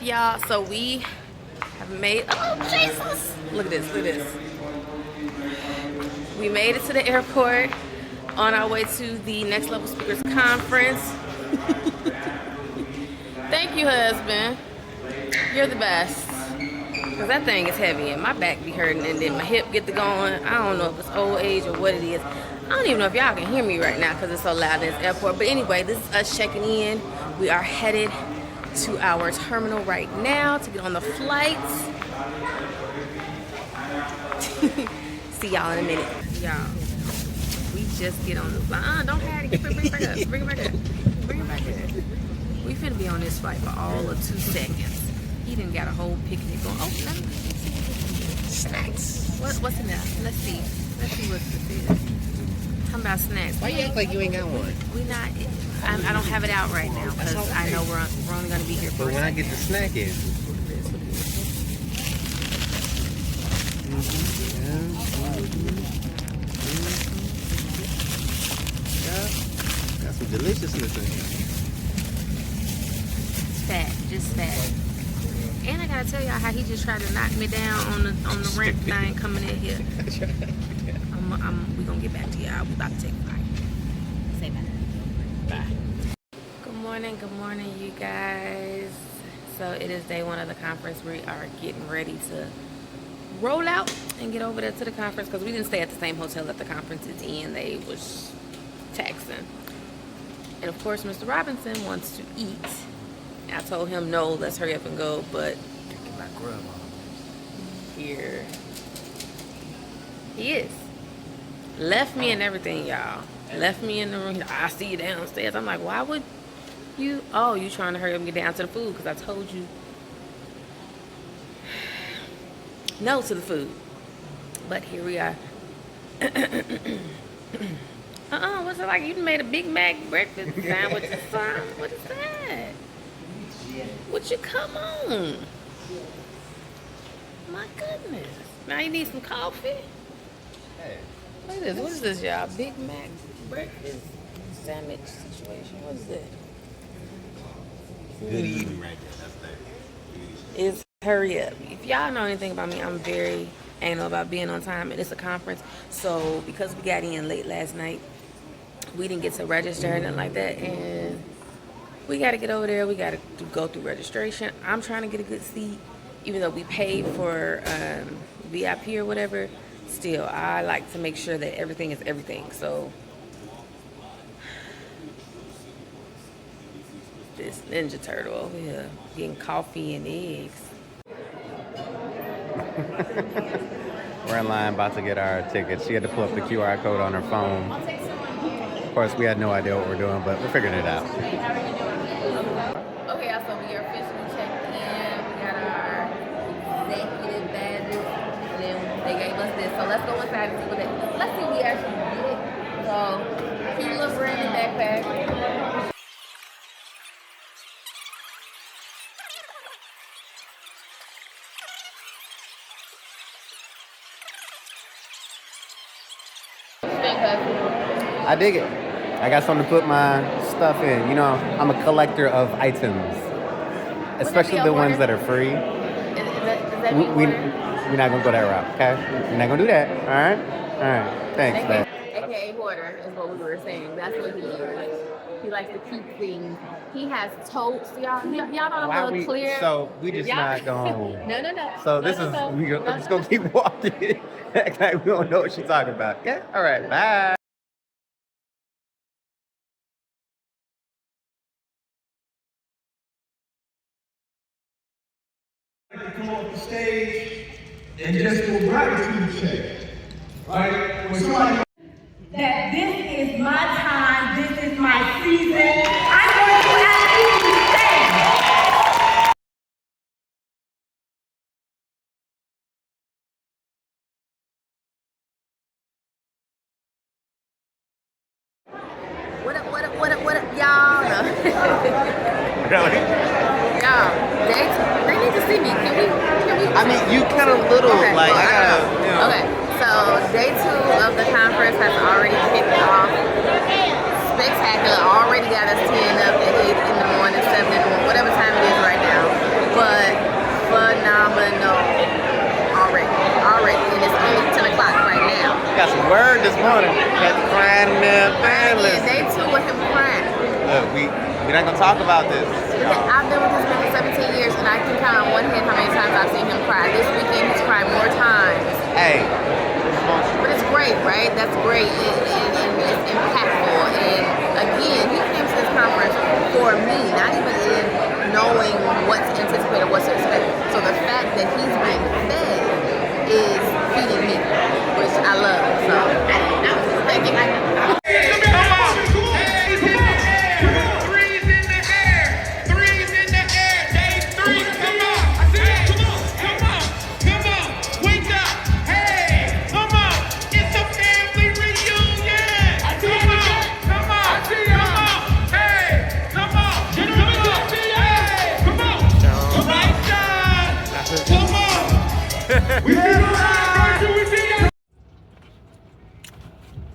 Y'all, so we have made, oh Jesus, look at this, look at this. We made it to the airport on our way to the Next Level Speakers Conference. Thank you, husband. You're the best. Because that thing is heavy and my back be hurting and then my hip get to going. I don't know if it's old age or what it is. I don't even know if y'all can hear me right now because it's so loud in this airport. But anyway, this is us checking in. We are headed to our terminal right now to get on the flights. See y'all in a minute. Y'all, we just get on the flight. Don't have it. Bring it back up. Bring it back up. Bring it back up. We finna be on this flight for all of 2 seconds. He done got a whole picnic going. Oh, snacks. What's in there? Let's see. Let's see what this is. Talking about snacks. Why you act like you ain't got one? We not. I don't have it out right now because I know we're only gonna be here for. But when I get the snack in. Got some deliciousness in here. It's fat, just fat. And I gotta tell y'all how he just tried to knock me down on the ramp thing coming in here. We gonna get back to y'all. We about to take a bite. Say bye. Bye. Good morning, you guys. So it is day 1 of the conference. We are getting ready to roll out and get over there to the conference because we didn't stay at the same hotel that the conference is in. They was taxing. And of course, Mr. Robinson wants to eat. I told him, no, let's hurry up and go, but Get my grub on. here he is. Left me and everything, y'all. Left me in the room. I see you downstairs. I'm like, why would you? Oh, you trying to hurry up and get down to the food because I told you no to the food. But here we are. What's it like? You made a Big Mac breakfast sandwich or something? What is that? Would you come on? My goodness. Now you need some coffee? Hey. Look at this. What is this, y'all? Big Mac breakfast sandwich situation. What is it? Good eating right there. That's that. It's hurry up. If y'all know anything about me, I'm very anal about being on time. And it's a conference. So because we got in late last night, we didn't get to register and nothing like that. And we got to get over there. We got to go through registration. I'm trying to get a good seat. Even though we paid for VIP or whatever, still, I like to make sure that everything is everything. So, this Ninja Turtle over here getting coffee and eggs. We're in line about to get our tickets. She had to pull up the QR code on her phone. Of course, we had no idea what we're doing, but we're figuring it out. Okay, so we are officially checked in. We got our executive badges, and then they gave us this. So let's go inside and see what let's see what we actually get. So, cute little branded backpack. I dig it. I got something to put my stuff in. You know, I'm a collector of items, especially the ones that are free. Does that mean We're not gonna go that route, okay? We're not gonna do that. All right. Thanks, man. AKA hoarder is what we were saying. That's what he is. He likes to keep things. He has totes. Y'all don't know a clear. So we just not going. No. So this is we're just gonna keep walking. Act like we don't know what she's talking about. Okay. All right. Bye. Come off the stage and just do a gratitude check, right? When somebody that this is my time, this is my season. I'm going to ask you to stand. What up, y'all? Really? Y'all, they need to see me. Can we? I mean, you kind of little Okay, like well, I gotta. You know. Okay, so day 2 of the conference has already kicked off. Spectacular. Already got us teeing up at 8 in the morning, 7 in the morning, whatever time it is right now. But word this morning. That's crying in there. Man, Yeah, listen. day 2 with him crying. Look, we're not gonna talk about this. I've been with this man for 17 years, and I can count on one hand how many times I've seen him cry. This weekend, he's cried more times. Hey, But it's great, right? That's great, and it's impactful. And again, he came to this conference for me, not even in knowing what's anticipated, what's to expect. So the fact that he's being fed is feeding me, which I love. So thank you.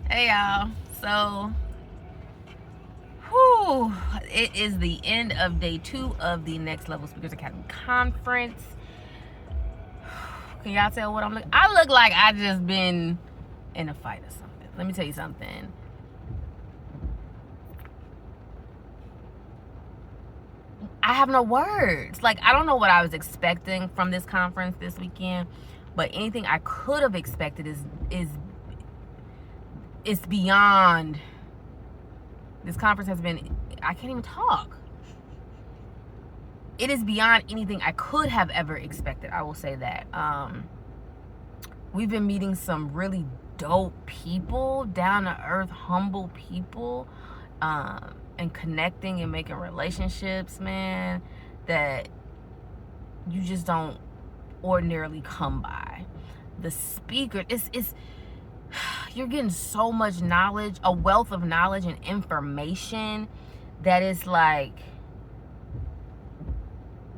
Hey y'all, so it is the end of day 2 of the Next Level Speakers Academy conference. Can y'all tell what I'm looking? I look like I just been in a fight or something. Let me tell you something. I have no words. Like, I don't know what I was expecting from this conference this weekend, but anything I could have expected is beyond. This conference has been, I can't even talk. It is beyond anything I could have ever expected. I will say that. We've been meeting some really dope people, down to earth, humble people, and connecting and making relationships, man, that you just don't ordinarily come by. The speaker, it's you're getting so much knowledge, a wealth of knowledge and information that is like,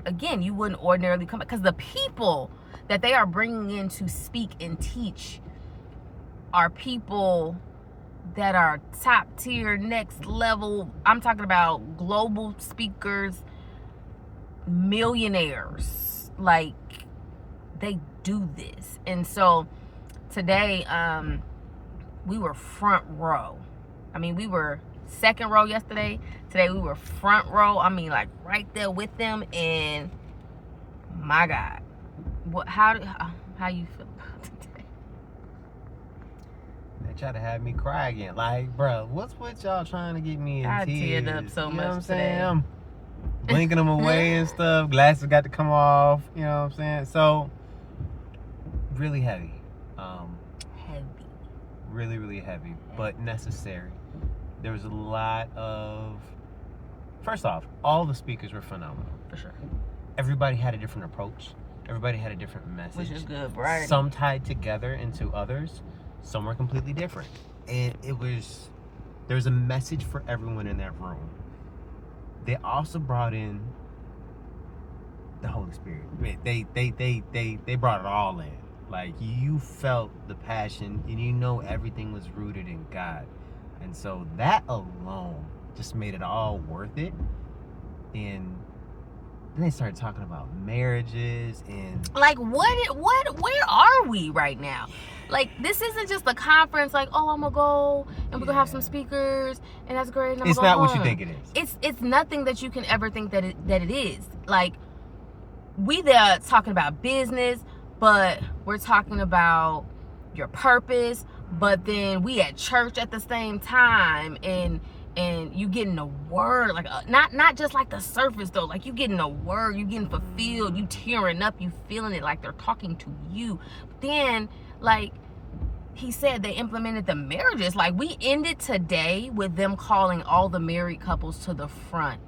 again, you wouldn't ordinarily come, because the people that they are bringing in to speak and teach are people that are top tier, next level. I'm talking about global speakers, millionaires. Like, they do this. And so today, we were front row. I mean, we were second row yesterday. Today we were front row. I mean, like right there with them. And my God, how you feel about today? They try to have me cry again. Like, bro, what's with y'all trying to get me in I tears? teared up so you know much what I'm today. saying? I'm blinking them away and stuff. Glasses got to come off. You know what I'm saying? So, really heavy. Really, really heavy, but necessary. There was a lot of, first off, all the speakers were phenomenal. For sure. Everybody had a different approach. Everybody had a different message. Which is good, right? Some tied together into others. Some were completely different. And there was a message for everyone in that room. They also brought in the Holy Spirit. They brought it all in. Like, you felt the passion, and you know everything was rooted in God. And so that alone just made it all worth it. And then they started talking about marriages and... Like, where are we right now? Like, this isn't just a conference, like, oh, I'm gonna go, and we're gonna have some speakers, and that's great, and I'm it's gonna go not home. what you think it is. It's nothing that you can ever think that it is. Like, we there talking about business, but we're talking about your purpose, but then we at church at the same time, and you getting a word, like not just like the surface though, like you getting a word, you getting fulfilled, you tearing up, you feeling it like they're talking to you. But then, like he said, they implemented the marriages. Like, we ended today with them calling all the married couples to the front,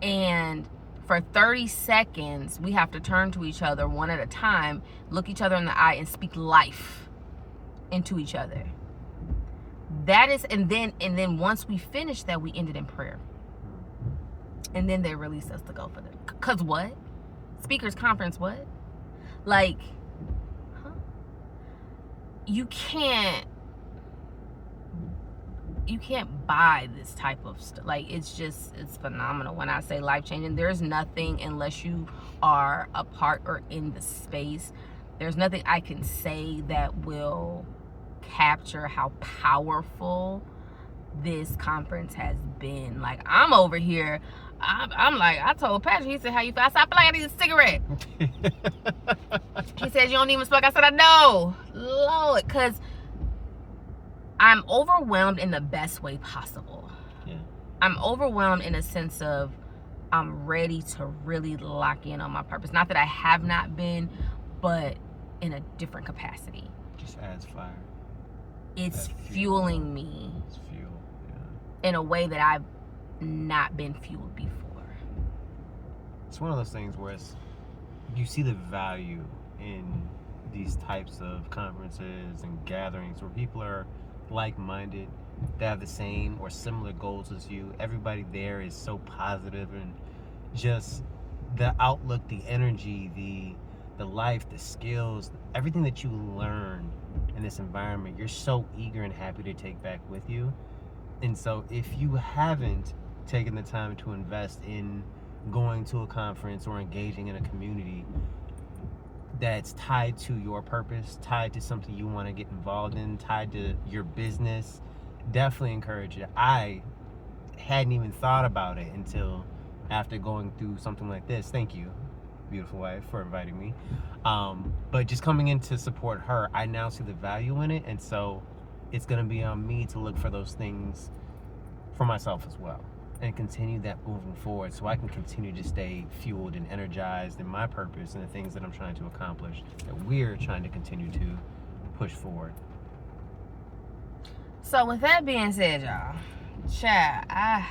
and for 30 seconds, we have to turn to each other one at a time, look each other in the eye, and speak life into each other. That is, and then once we finished that, we ended in prayer. And then they released us to go for the, cause what? Speakers conference, what? Like, huh? You can't buy this type of stuff. Like, it's phenomenal. When I say life-changing, there's nothing, unless you are a part or in the space, there's nothing I can say that will capture how powerful this conference has been. Like, I'm over here, I'm like, I told Patrick, he said, how you feel? I said, I feel like I need a cigarette. He said, you don't even smoke? I said, I know. Lord, because I'm overwhelmed in the best way possible. Yeah. I'm overwhelmed in a sense of I'm ready to really lock in on my purpose. Not that I have not been, but in a different capacity. Just adds fire. It's fueling me. It's fuel, yeah. In a way that I've not been fueled before. It's one of those things where you see the value in these types of conferences and gatherings where people are like-minded. They have the same or similar goals as you. Everybody there is so positive, and just the outlook, the energy, the life, the skills, everything that you learn in this environment, you're so eager and happy to take back with you. And so if you haven't taken the time to invest in going to a conference or engaging in a community that's tied to your purpose, tied to something you want to get involved in, tied to your business, definitely encourage it. I hadn't even thought about it until after going through something like this. Thank you, beautiful wife, for inviting me. But just coming in to support her, I now see the value in it, and so it's going to be on me to look for those things for myself as well, and continue that moving forward, so I can continue to stay fueled and energized in my purpose and the things that I'm trying to accomplish, that we're trying to continue to push forward. So with that being said, y'all, child,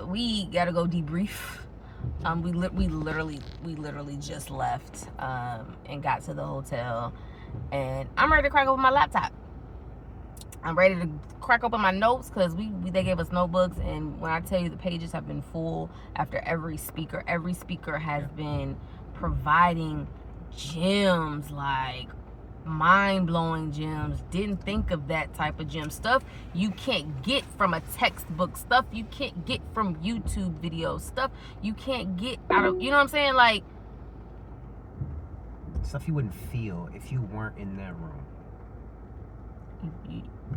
we gotta go debrief. We literally just left and got to the hotel, and I'm ready to crack open my laptop. I'm ready to crack open my notes, because they gave us notebooks, and when I tell you the pages have been full after every speaker has been providing gems, like mind-blowing gems. Didn't think of that type of gem stuff you can't get from a textbook, stuff you can't get from YouTube videos, stuff you can't get out of, you know what I'm saying, like stuff you wouldn't feel if you weren't in that room.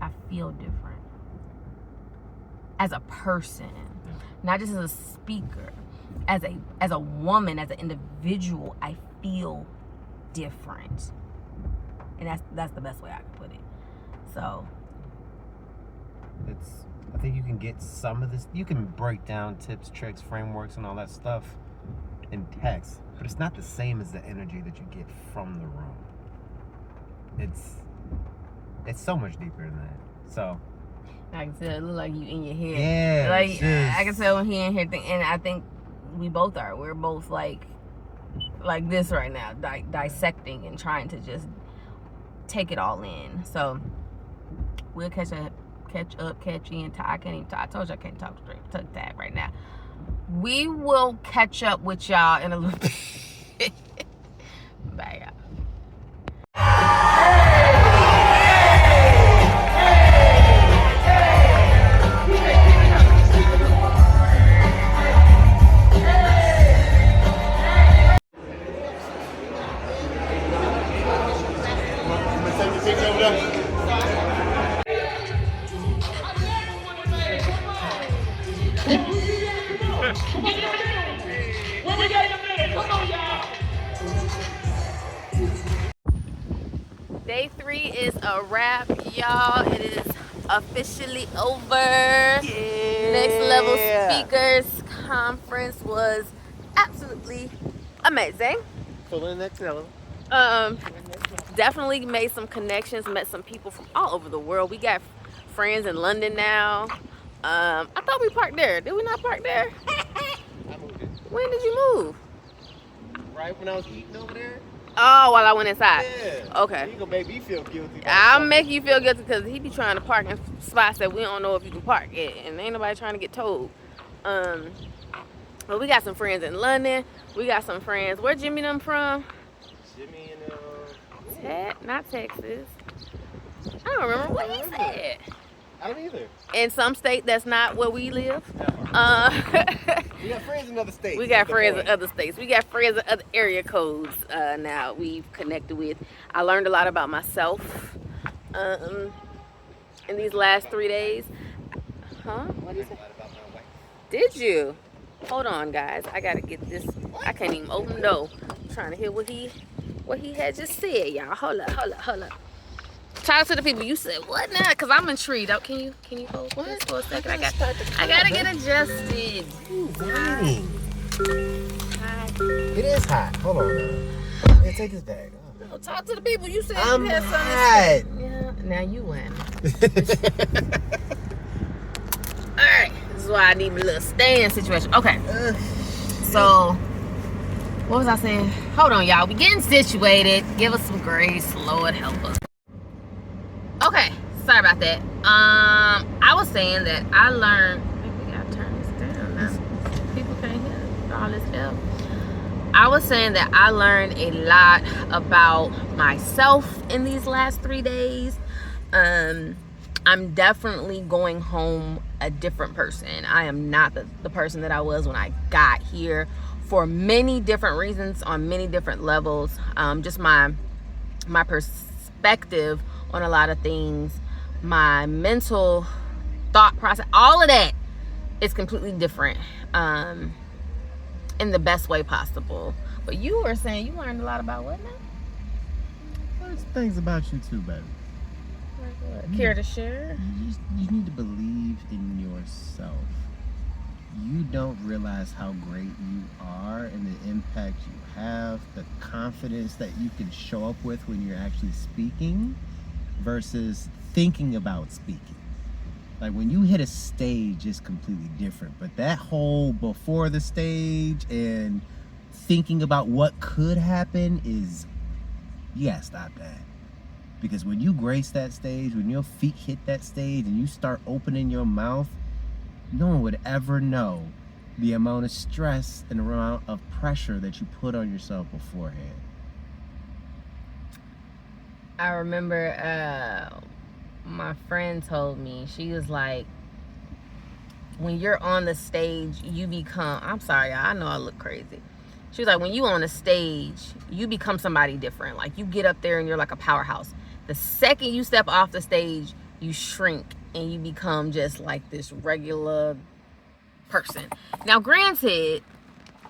I feel different as a person, not just as a speaker, as a woman, as an individual. I feel different, and that's the best way I can put it. So I think you can get some of this, you can break down tips, tricks, frameworks, and all that stuff in text, but it's not the same as the energy that you get from the room. It's so much deeper than that. So I can tell it look like you in your head. Yeah, like I can tell when he in here, and I think we both are. We're both like this right now, dissecting and trying to just take it all in. So we'll catch in. I can't even talk. I told you I can't talk straight. Tuck tag right now. We will catch up with y'all in a little bit. Bye, y'all. Day 3 is a wrap, y'all. It is officially over. Yeah. Next Level Speakers Conference was absolutely amazing. Full in next level. Definitely made some connections, met some people from all over the world. We got friends in London now. I thought we parked there. Did we not park there? I moved it. When did you move? Right when I was eating over there. Oh, while I went inside. Yeah. Okay. You gonna make me feel guilty. I'll make you feel guilty, because he be trying to park in spots that we don't know if you can park at, and ain't nobody trying to get told. But we got some friends in London. We got some friends. Where Jimmy them from? Jimmy and not Texas. I don't remember what he said. I don't either. In some state that's not where we live. We got friends in other states. We got friends in other states. We got friends in other area codes now we've connected with. I learned a lot about myself. in these last 3 days. Huh? What is it? Did you? Hold on, guys. I gotta get this. I can't even open the door. I'm trying to hear what he had just said, y'all. Hold up. Talk to the people. You said what now? Cause I'm intrigued. Oh, can you hold this for a second? I gotta get adjusted. Hi. It is hot. Hold on now. Yeah, take this bag. No, talk to the people. You said I'm you had something hot. to say. Yeah. Now you win. All right. This is why I need a little stand situation. Okay. So, what was I saying? Hold on, y'all. We getting situated. Give us some grace. Lord help us. Okay. Sorry about that. I was saying that I learned. We gotta turn this down now. People can't hear all this stuff. I was saying that I learned a lot about myself in these last 3 days. I'm definitely going home a different person. I am not the person that I was when I got here for many different reasons on many different levels. Just my perspective on a lot of things, my mental thought process, all of that is completely different in the best way possible. But you were saying you learned a lot about what now? There's things about you too, baby. Care to share? You need to believe in yourself. You don't realize how great you are and the impact you have, the confidence that you can show up with when you're actually speaking versus thinking about speaking. Like when you hit a stage, it's completely different. But that whole before the stage and thinking about what could happen is, you gotta stop that. Because when you grace that stage, when your feet hit that stage and you start opening your mouth, no one would ever know the amount of stress and the amount of pressure that you put on yourself beforehand. I remember my friend told me, she was like, when you're on the stage, you become, I'm sorry, y'all, I know I look crazy. She was like, when you on the stage, you become somebody different. Like you get up there and you're like a powerhouse. The second you step off the stage, you shrink and you become just like this regular person. Now, granted,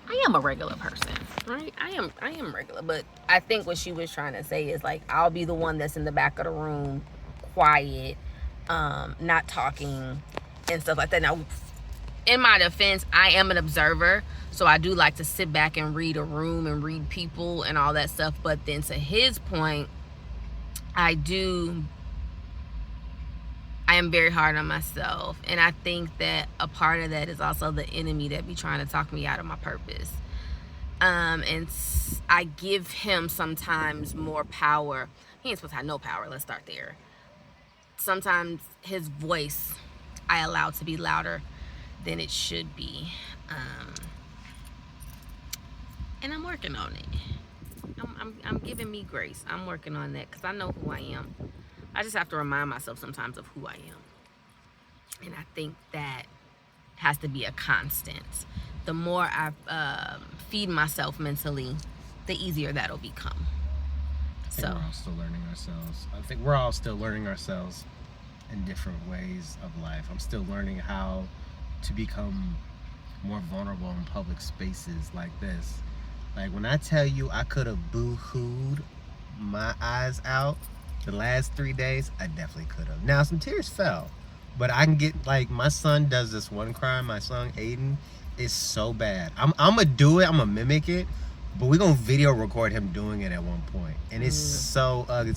I am a regular person, right? I am regular, but I think what she was trying to say is like, I'll be the one that's in the back of the room, quiet, not talking and stuff like that. Now, in my defense, I am an observer, so I do like to sit back and read a room and read people and all that stuff. But then to his point, I am very hard on myself, and I think that a part of that is also the enemy that be trying to talk me out of my purpose. And I give him sometimes more power. He ain't supposed to have no power. Let's start there. Sometimes his voice I allow to be louder than it should be, and I'm working on it. I'm giving me grace. I'm working on that because I know who I am. I just have to remind myself sometimes of who I am. And I think that has to be a constant. The more I feed myself mentally, the easier that'll become. We're all still learning ourselves. I think we're all still learning ourselves in different ways of life. I'm still learning how to become more vulnerable in public spaces like this. Like when I tell you I could have boo-hooed my eyes out the last 3 days, I definitely could have. Now some tears fell, but I can get, like, my son does this one cry. My son Aiden is so bad. I'm gonna do it. I'm gonna mimic it, but we're gonna video record him doing it at one point, and it's so ugly.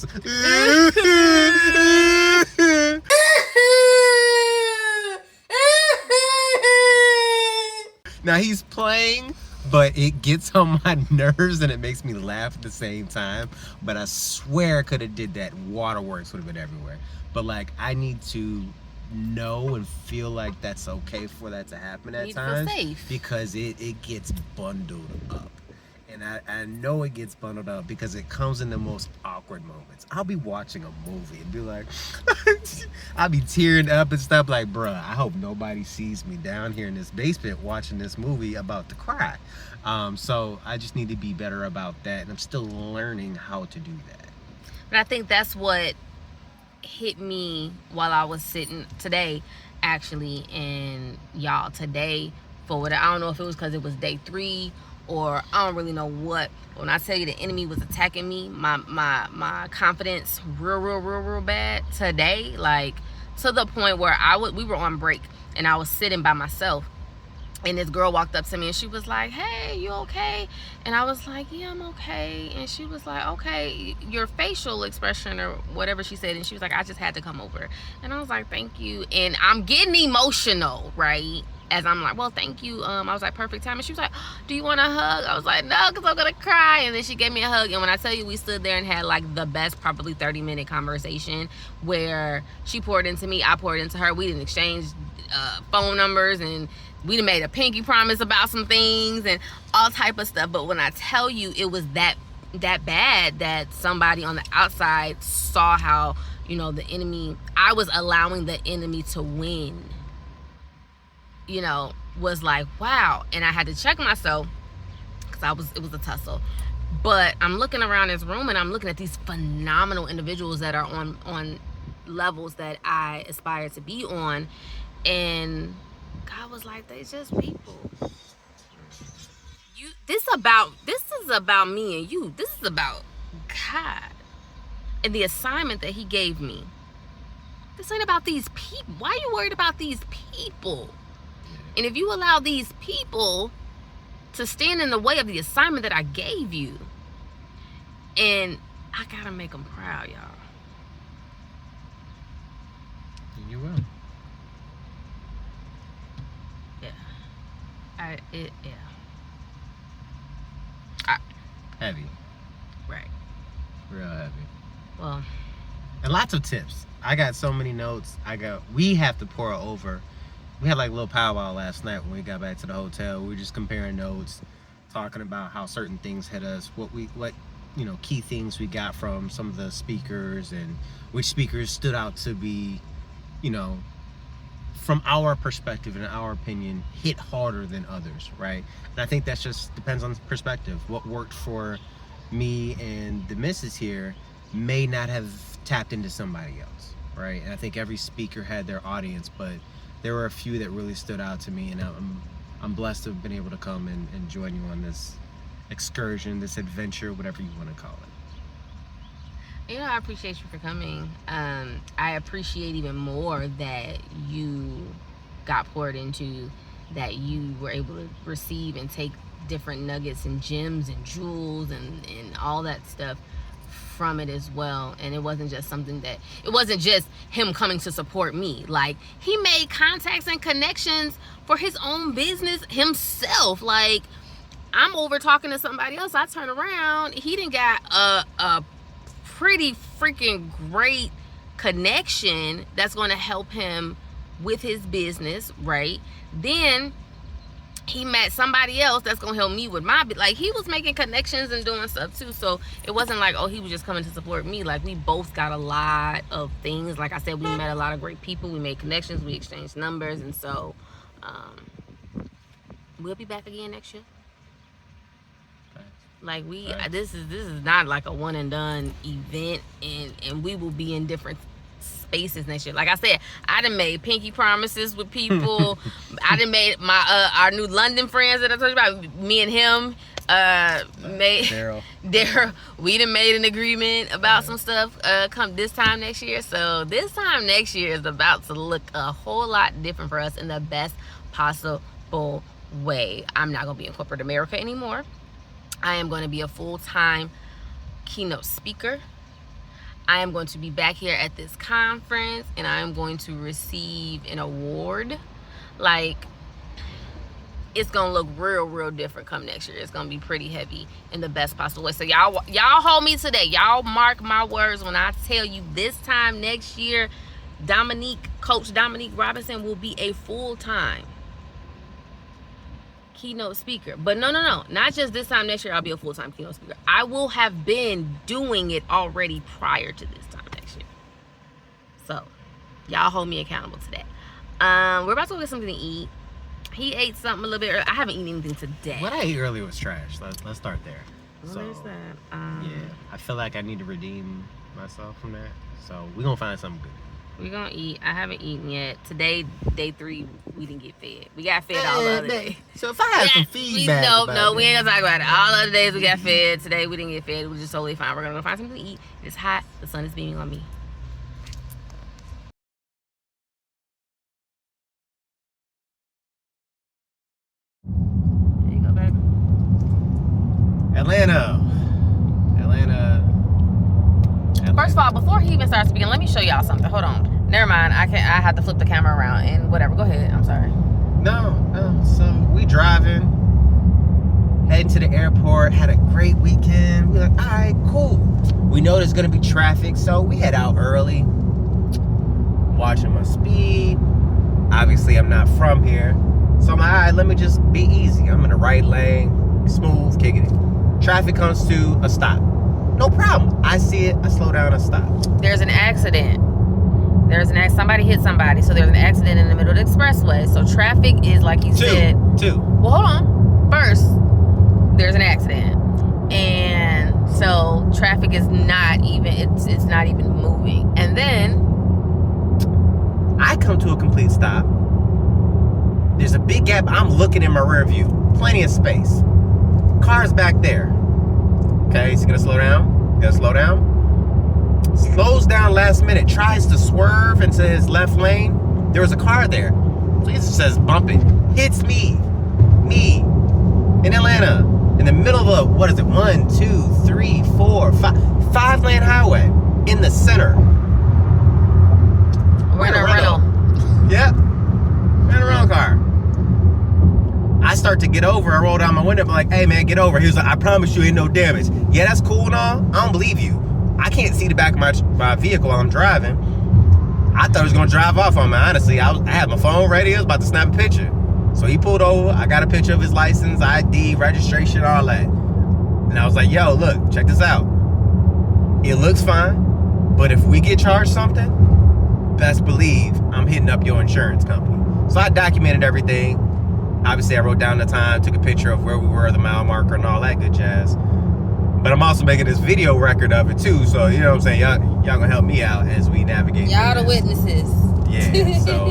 Now he's playing, but it gets on my nerves and it makes me laugh at the same time. But I swear I could have did that. Waterworks would have been everywhere. But like, I need to know and feel like that's okay for that to happen at times, safe. Because it gets bundled up. And I know it gets bundled up because it comes in the most awkward moments. I'll be watching a movie and be like, I'll be tearing up and stuff like, bruh, I hope nobody sees me down here in this basement watching this movie about to cry. So I just need to be better about that. And I'm still learning how to do that. But I think that's what hit me while I was sitting today, actually, and y'all, today, for what, I don't know if it was because it was day 3 or I don't really know what. When I tell you the enemy was attacking me, my confidence real bad today, like to the point where we were on break and I was sitting by myself. And this girl walked up to me and she was like, hey, you okay? And I was like, yeah, I'm okay. And she was like, okay, your facial expression or whatever she said. And she was like, I just had to come over. And I was like, thank you. And I'm getting emotional, right? As I'm like, well, thank you. I was like, perfect time. And she was like, do you want a hug? I was like, no, because I'm going to cry. And then she gave me a hug. And when I tell you, we stood there and had like the best, probably 30-minute conversation where she poured into me, I poured into her. We didn't exchange phone numbers, and we done made a pinky promise about some things and all type of stuff. But when I tell you it was that bad that somebody on the outside saw how, you know, the enemy, I was allowing the enemy to win, you know, was like, wow. And I had to check myself because it was a tussle. But I'm looking around this room and I'm looking at these phenomenal individuals that are on levels that I aspire to be on. And God was like, they just people. This is about me and you. This is about God and the assignment that he gave me. This ain't about these people. Why are you worried about these people? And if you allow these people to stand in the way of the assignment that I gave you, and I gotta make them proud, y'all. You will. Heavy. Right. Real heavy. Well. And lots of tips. I got so many notes. We have to pour over. We had like a little powwow last night when we got back to the hotel. We were just comparing notes, talking about how certain things hit us, what you know, key things we got from some of the speakers, and which speakers stood out to be, you know, from our perspective and our opinion, hit harder than others, right? And I think that just depends on perspective. What worked for me and the missus here may not have tapped into somebody else, right? And I think every speaker had their audience, but there were a few that really stood out to me, and I'm blessed to have been able to come and join you on this excursion, this adventure, whatever you want to call it. You know, I appreciate you for coming. I appreciate even more that you got poured into, that you were able to receive and take different nuggets and gems and jewels and all that stuff from it as well. And it wasn't just it wasn't just him coming to support me. Like, he made contacts and connections for his own business himself. Like, I'm over talking to somebody else, I turn around, he done got a pretty freaking great connection that's going to help him with his business, right? Then he met somebody else that's going to help me with like, he was making connections and doing stuff too. So it wasn't like, oh, he was just coming to support me. Like, we both got a lot of things. Like I said, we met a lot of great people, we made connections, we exchanged numbers, and so we'll be back again next year. Like, this is not like a one and done event, and we will be in different spaces next year. Like I said, I done made pinky promises with people. I done made my our new London friends that I told you about. Me and him made Daryl. We done made an agreement about some stuff come this time next year. So this time next year is about to look a whole lot different for us in the best possible way. I'm not gonna be in corporate America anymore. I am going to be a full-time keynote speaker. I am going to be back here at this conference, and I am going to receive an award. Like, it's going to look real different come next year. It's going to be pretty heavy in the best possible way. So y'all hold me today. Y'all mark my words when I tell you this time next year, Coach Dominique Robinson will be a full-time keynote speaker. But no, not just this time next year I'll be a full-time keynote speaker. I will have been doing it already prior to this time next year. So y'all hold me accountable to that. We're about to go get something to eat. He ate something a little bit early. I haven't eaten anything today. What I ate earlier was trash. Let's start there. Well, So there's that. yeah, I feel like I need to redeem myself from that. So we're gonna find something good. We're gonna eat. I haven't eaten yet. Today, day 3, we didn't get fed. We got fed all the other days. So if I had some feedback, No, we ain't gonna talk about it. All other days we got fed. Today we didn't get fed. It was just totally fine. We're gonna go find something to eat. It's hot. The sun is beaming on me. There you go, baby. Atlanta. First of all, before he even starts speaking, let me show y'all something. Hold on. Never mind. I have to flip the camera around and whatever. Go ahead. I'm sorry. No. So we driving, heading to the airport. Had a great weekend. We're like, all right, cool. We know there's gonna be traffic, so we head out early. Watching my speed. Obviously, I'm not from here, so I'm like, all right, let me just be easy. I'm in the right lane, smooth, kicking it. Traffic comes to a stop. No problem. I see it. I slow down and stop. There's an accident. Somebody hit somebody, so there's an accident in the middle of the expressway. So traffic is, like you said. Two. Well, hold on. First, there's an accident, and so traffic is not even. It's not even moving. And then I come to a complete stop. There's a big gap. I'm looking in my rear view. Plenty of space. Car's back there. Okay, so gonna slow down. Slows down last minute. Tries to swerve into his left lane. There was a car there. So it says bump it. Hits me. In Atlanta. In the middle of a, 1, 2, 3, 4, 5-lane highway. In the center. we're in a rental. Yep. In a rental car. I start to get over. I roll down my window. I'm like, hey, man, get over. He was like, I promise you ain't no damage. Yeah, that's cool and all. I don't believe you. I can't see the back of my vehicle while I'm driving. I thought he was going to drive off on me, honestly. I had my phone ready. I was about to snap a picture. So he pulled over. I got a picture of his license, ID, registration, all that. And I was like, yo, look, check this out. It looks fine. But if we get charged something, best believe I'm hitting up your insurance company. So I documented everything. Obviously, I wrote down the time, took a picture of where we were, the mile marker, and all that good jazz. But I'm also making this video record of it, too. So, you know what I'm saying? Y'all gonna help me out as we navigate. Y'all the witnesses. Yeah, so,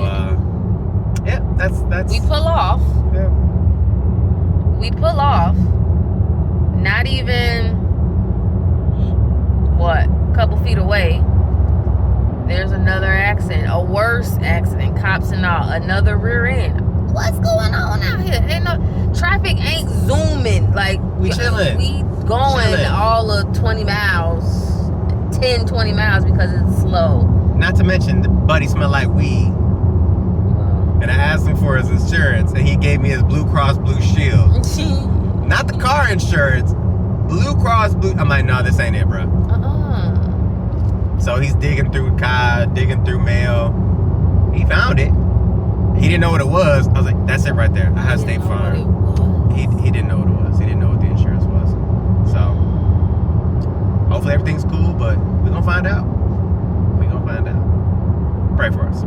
yeah, that's... We pull off. Yeah. We pull off. Not even, a couple feet away. There's another accident. A worse accident. Cops and all. Another rear end. What's going on out here? Ain't no traffic. Ain't zooming. Like we chilling. We going all of 20 miles, 10, 20 miles because it's slow. Not to mention the buddy smelled like weed. And I asked him for his insurance, and he gave me his Blue Cross Blue Shield. Not the car insurance. Blue Cross Blue. I'm like, no, this ain't it, bro. So he's digging through digging through mail. He found it. He didn't know what it was. I was like, that's it right there. I had State Farm. He didn't know what it was. He didn't know what the insurance was. So hopefully everything's cool, but we're gonna find out. Pray for us.